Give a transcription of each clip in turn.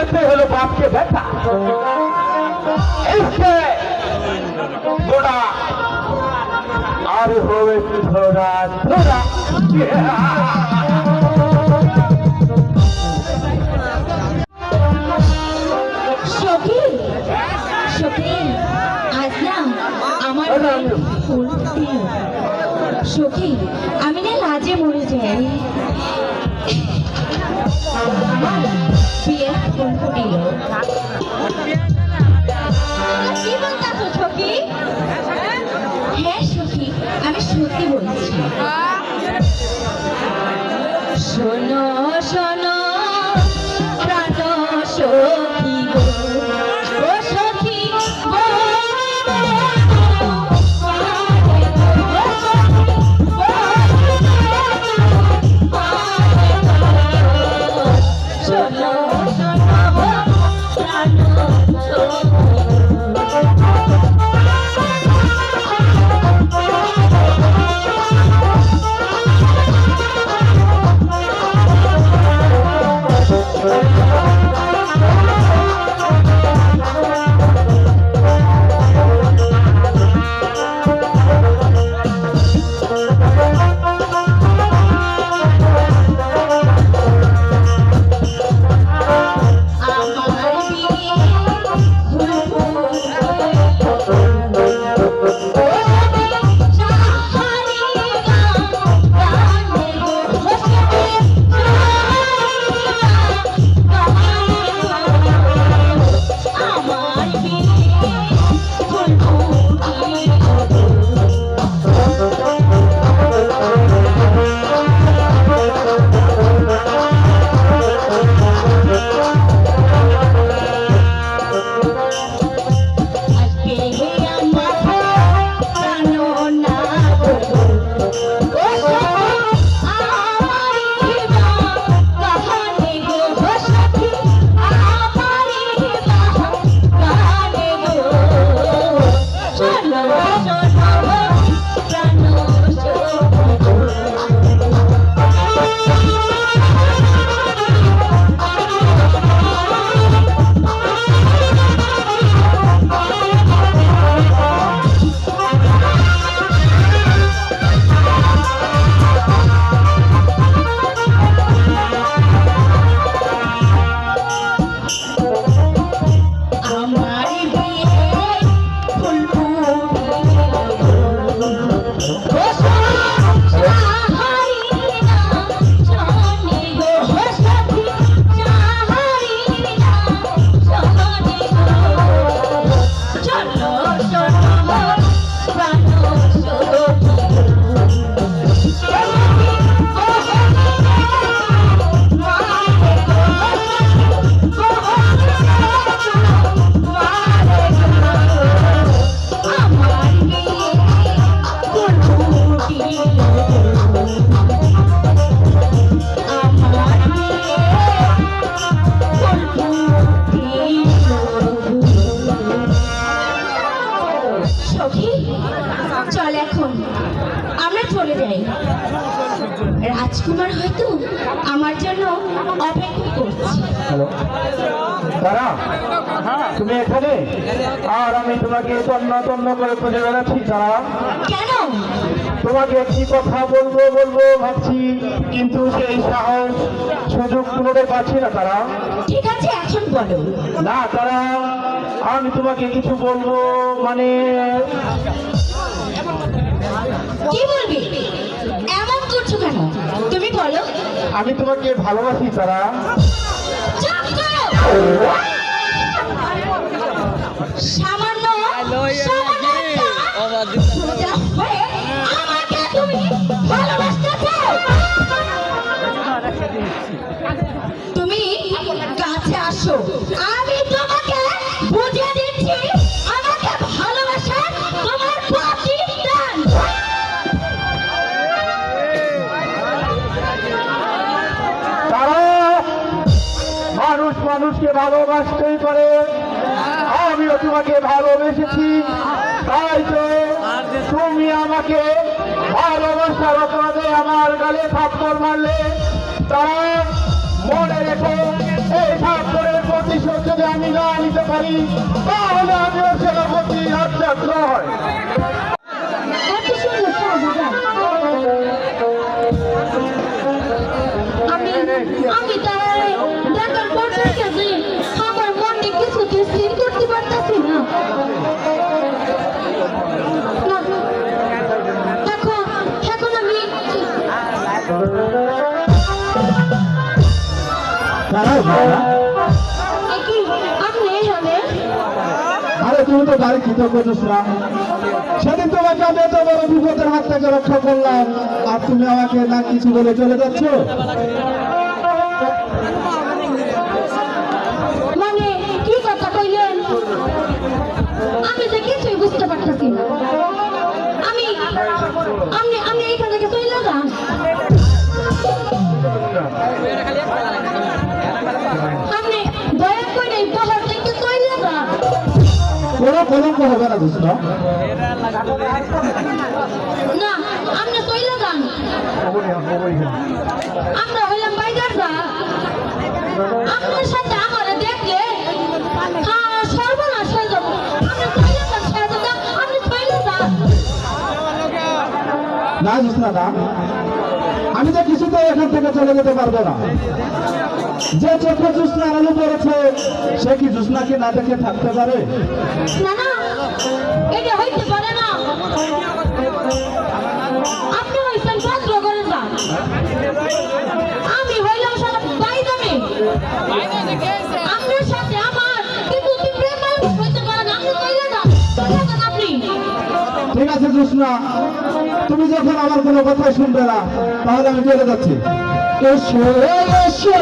এতে হলো বাপকে ব্যথা। এসে গোড়া আর হবে ধরা ধরা। সখী আমি না লাজে মরে যাই। বিয়ের ফোন করিল কি বলছো সখী? হ্যাঁ সখী আমি সত্যি বলছি। শোনো শোনো প্রাণ সখী গো, ও সখী রাজকুমার হয়তো আমার জন্য অপেক্ষা করছে। হ্যালো তারা, তুমি এখানে? আর আমি তোমাকে তন্ন তন্ন করে খুঁজে বেড়াচ্ছি তারা। কেন? তোমাকে একটি কথা বলবো বলবো ভাবছি, কিন্তু সেই সাহস সুযোগ কোনোটাই পাচ্ছি না তারা। ঠিক আছে এখন বলো। না তারা, আমি তোমাকে কিছু বলবো, মানে কি বলবি? এমন করছো কেন? তুমি বলো। আমি তোমাকে ভালোবাসি তারা। সামান্য আমাকে তুমি ভালোবাসতেছো? তুমি কাছে আসো, আমি তোমাকে বুঝিয়ে দিচ্ছি আমাকে ভালোবাসা তোমার প্রতিদান। মানুষ মানুষকে ভালোবাসতেই পারে, আমিও তোমাকে ভালোবেসেছি, তাই তো তুমি আমাকে ভালোবাসার অপরাধে আমার গালে থাপ্পড় মারলে। তারা মনে রেখো, এই থাপ্পড়ের প্রতিশোধ পারি তাহলে আমিও সেনাপতি রাজ্জাক নয়। এত সুন্দর সহযোগিতা আমি তার দেখার পর থেকে যে আমার মনে কিছুতে স্থির করতে পারতেছি না। এখন আমি কি আপনি এখানে? আরে তুমি তো গাড়ি কৃতজ্ঞ জোসনা, সেদিন তোমাকে আমি এত বড় বিপদের হাত থেকে রক্ষা করলাম আর তুমি আমাকে না কিছু বলে চলে যাচ্ছ। মানে কি কথা কইলেন? আমি যে কিছুই বুঝতে পারতেছি না। আমি এইখান থেকে চলে যান। আপনি দয়া করে এই পাহাড় থেকে চলে যান। কোনো কলঙ্ক হবে না জোসনা। না, আপনি চলে যান। আমরা হইলাম বাইগার যা। আপনার সাথে আমার দেখলে সর্বনাশ হয়ে যাবো। আপনি চলে যান, শাহজাদা, আপনি চলে যান। না জোসনা না, আমি তো কিছুতে এখান থেকে চলে যেতে পারবো না। যে চোখে জোসনা আলো পড়েছে সে কি জোসনাকে না দেখে থাকতে পারে? না না, এটা হইতে পারে না। আপনি হইছেন ভদ্র করে যান। আমি হইলাম সারা বাইদামে। আপনার সাথে আমার কিন্তু প্রেম হইতে পারে না। আপনি চলে যান, চলে যান আপনি। ঠিক আছে জোসনা, তুমি যখন আমার কোনো কথা শুনবে না তাহলে আমি চলে যাচ্ছি। এসো এসো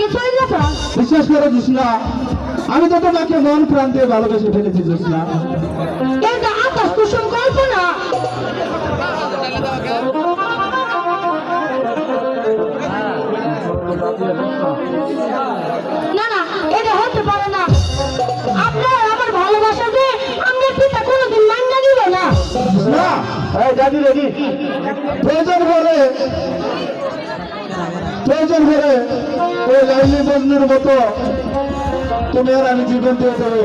রেখে চলে যাবো? বিশ্বাস করো জোসনা, আমি তো তোমাকে মন প্রাণ দিয়ে ভালোবেসে ফেলেছি জোসনা। এটা আকাশ কুসুম কল্পনা। না না, এটা হতে পারে না। আপনার আমার ভালোবাসা যে আমার পিতা কোনোদিন মান্য দিবে না। জোসনা, এই দাদি রেডি, প্রয়োজন হলে ওই লাইলি মজনুর মতো তুমি আর আমি জীবন দিয়ে দেবো।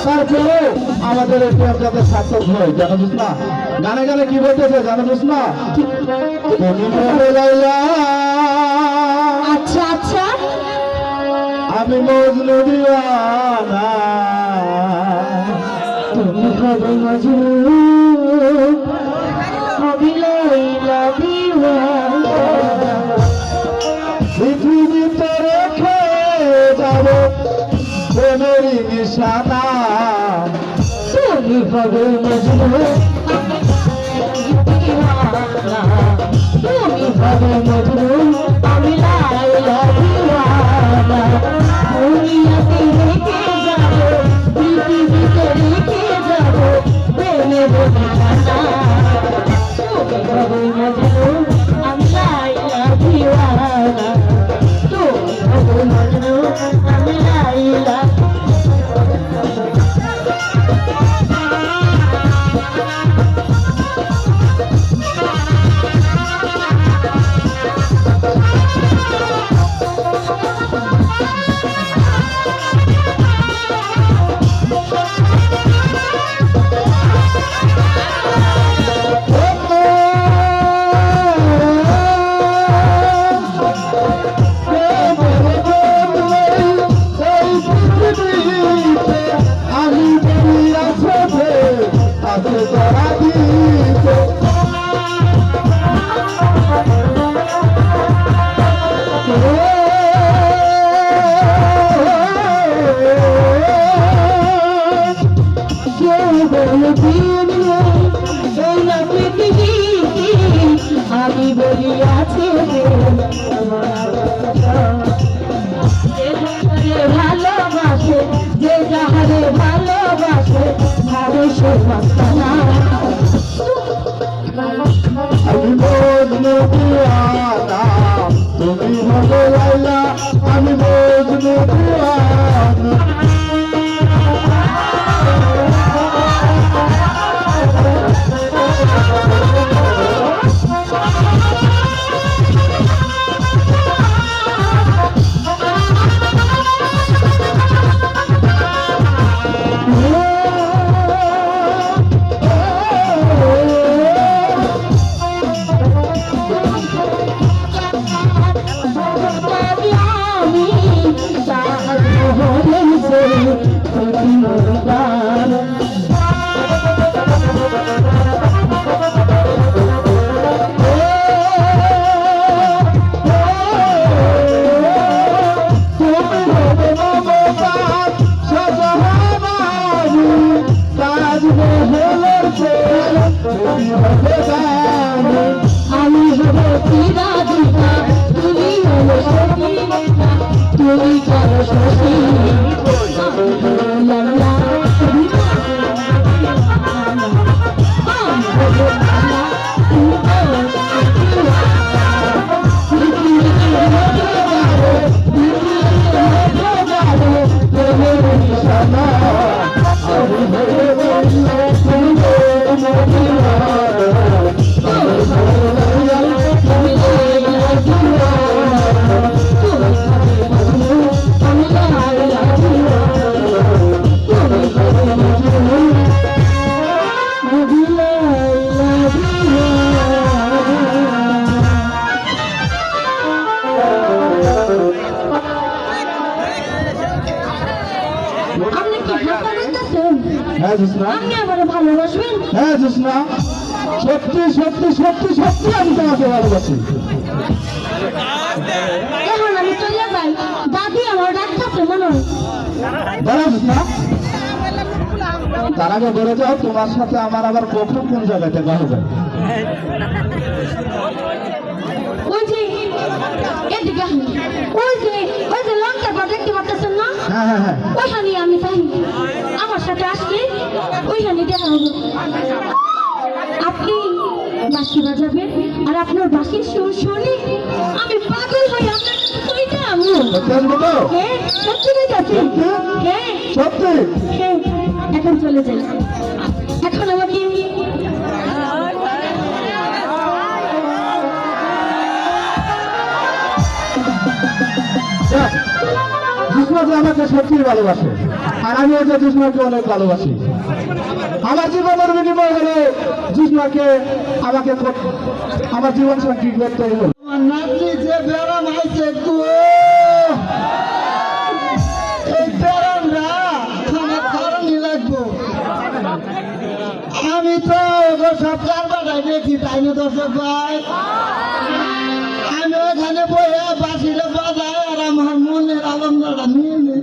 তারপরে আমাদের এই প্রেম যাতে সার্থক হয়, জানো জোসনা। গানে গানে কি বলতেছে জানো জোসনা? তুমি হবে লাইলা, আচ্ছা আচ্ছা, আমি মজনু দিওয়ানা। তুমি হবে মজনু, আমি লাইলা দিওয়ানা। পৃথিবীতে রেখে যাব প্রেমেরই নিশানা। তুমি হবে মজনু, তুমি হবে মজনু, আমি লাইলা দিওয়ানা। দুনিয়াতে রেখে যাব, পৃথিবীতে রেখে যাব প্রেমের নিশানা। তুমি হবে মজনু, আমি লাইলা দিওয়ানা। তুমি হবে মজনু, আমি লাইলা। আমি বেরিয়ে আছে তোরা দিতে। আমি বলি আছে ভালোবাসে, যে যাহারে ভালোবাসে ভালো সে মাস্তানা। আমি মজনু দিওয়ানা, তুমি হবে লাইলা, আমি মজনু দিওয়ানা। আমি হব চিরাদিতা, তুমি হলো সখী, তুমি করো সখী। হ্যাঁ জোসনা, আপনি আমার ভালোবাসবেন? হ্যাঁ জোসনা, সত্যি সত্যি সত্যি সত্যি আমি তোমাকে ভালোবাসি। এখন আমি চলে যাই, দাদি আমার ডাকতেছে মনে হয়। দাঁড়াও জোসনা, তার আগে বলে যাও তোমার সাথে আমার আবার কখন কোন জায়গায় দেখা হবে। ওই যে এদিকে, ওই যে হ্যাঁ হ্যাঁ হ্যাঁ ওইখানে আমি চাই আমার সাথে আসলে ওইখানে দেখা হবো আপনি বাঁশি বাজাবেন আর আপনার বাঁশির সুর শুনে আমি পাগল হয়ে আপনার কইটা আমি জানবো তো হ্যাঁ সত্যি কইতাছি হ্যাঁ সত্যি হ্যাঁ এখন চলে যাই এখন আমাকে জুসমা যে আমাকে সত্যি ভালোবাসে আর আমি ওকে জুসমাকে অনেক ভালোবাসি আমার জীবনের বিনিময় হলে জুসমাকে আমাকে আমার জীবন সঙ্গী করতে হলো নাতি যে ব্যারাম আইছে গো এই ব্যারামটা আমার কারণই লাগবো আমি তো সব কারবারটাই দেখি তাই না দর্শক ভাই আমি ওখানে বইয়া বাসিটা বাজাই আর আমার মনের আনন্দটা নিয়ে নিই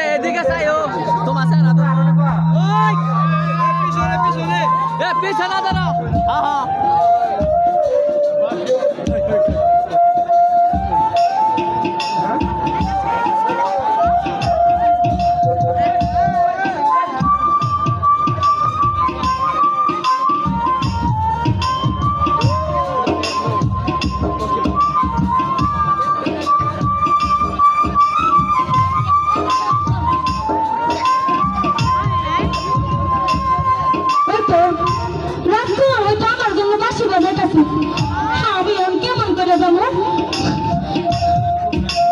এদিকে চাইও তোমার সারা তো ওই পিছনে পিছনে পিছনে দাঁড়াও হ্যাঁ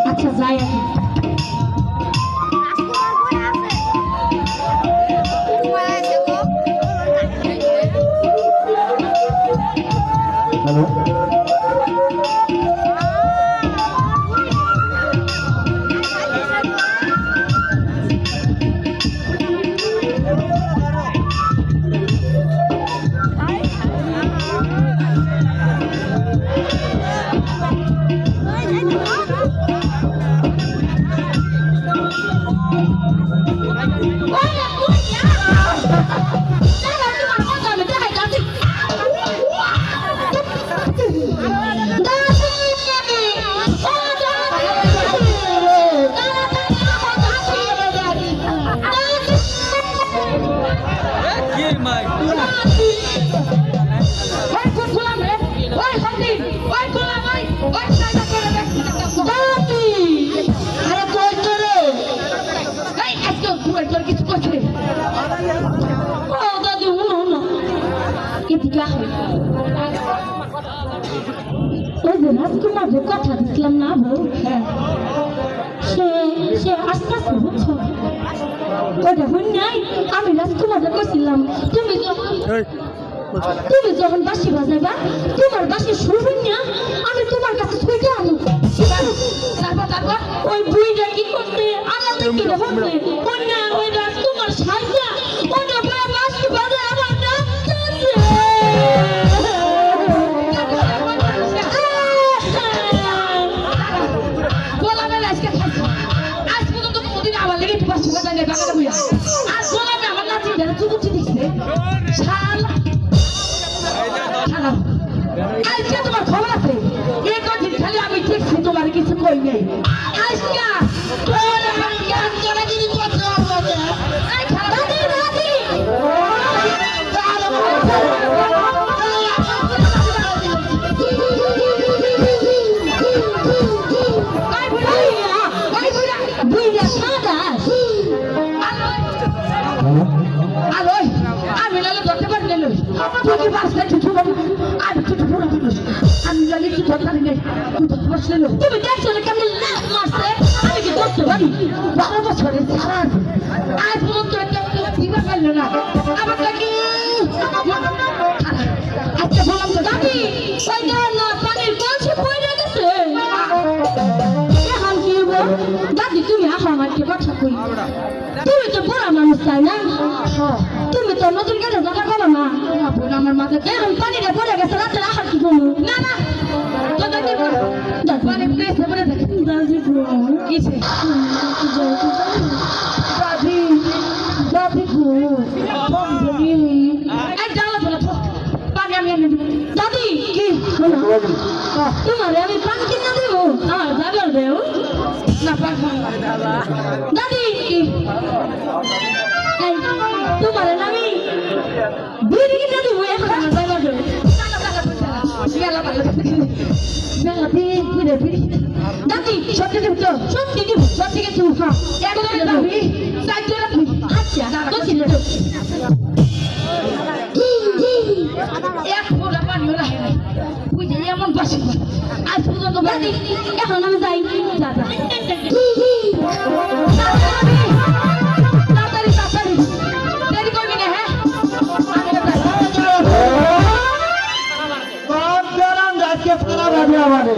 আচ্ছা যাই হ্যালো রাজকুমার কথা দিচ্ছিলাম না বউ সে সে আসতেছে বুঝছো ওটা হই নাই আমি রাজকুমারকে কইছিলাম তুমি যখন বাঁশি বাজাইবা তোমার বাঁশি সুর না আমি তোমার কাছে ছুটে আনো তারপর ওই বুইটা কি করতে আমাদের কি বলতে ওই না ওই রাজকুমার সাইজা ওটা বাঁশি বাজায় আমার ডাকতেছে তোমার খবর আছে এই কদিন খালি আমি দেখছি তোমার কিছু কই নেই তুমি দেখছো না কেমন লাভ মারছে আমি কি করতে পারি 12 বছরের ছাড়া আজ পর্যন্ত একটা দিবা পারলো না আমার কি আচ্ছা বললাম তো দাদি ওই না পানির কলসি পড়ে গেছে এখন কি দাদি তুমি আসো আমাকে কথা কই তুমি তো বড় মানুষ তাই না তুমি তো নতুন গেলে জানা করো না আমার মাঝে এখন পানিটা পড়ে গেছে রাতে রাখার কি করবো না না দাদি কি না তোমার আমি পান কিনা দেবো আমার জাগার দেও না পান দাদি এই, তোমার আমি বিড়ি কিনা দেবো এখন আমার জাগার দেও মেলা ভালো মেলা বিড়ি দাদি সত্যি দেব তো সত্যি দেব সত্যি কিছু হ্যাঁ একবারে দাবি সাইড রাখবি আচ্ছা তো ছিল তো এক ফোঁটা পানিও রাখে নাই বুঝে এমন বাসি আজ পর্যন্ত দাদি এখন আমি যাই দাদা তাড়াতাড়ি তাড়াতাড়ি দেরি করবি না হ্যাঁ আজকে ফানা ভাবি আমাদের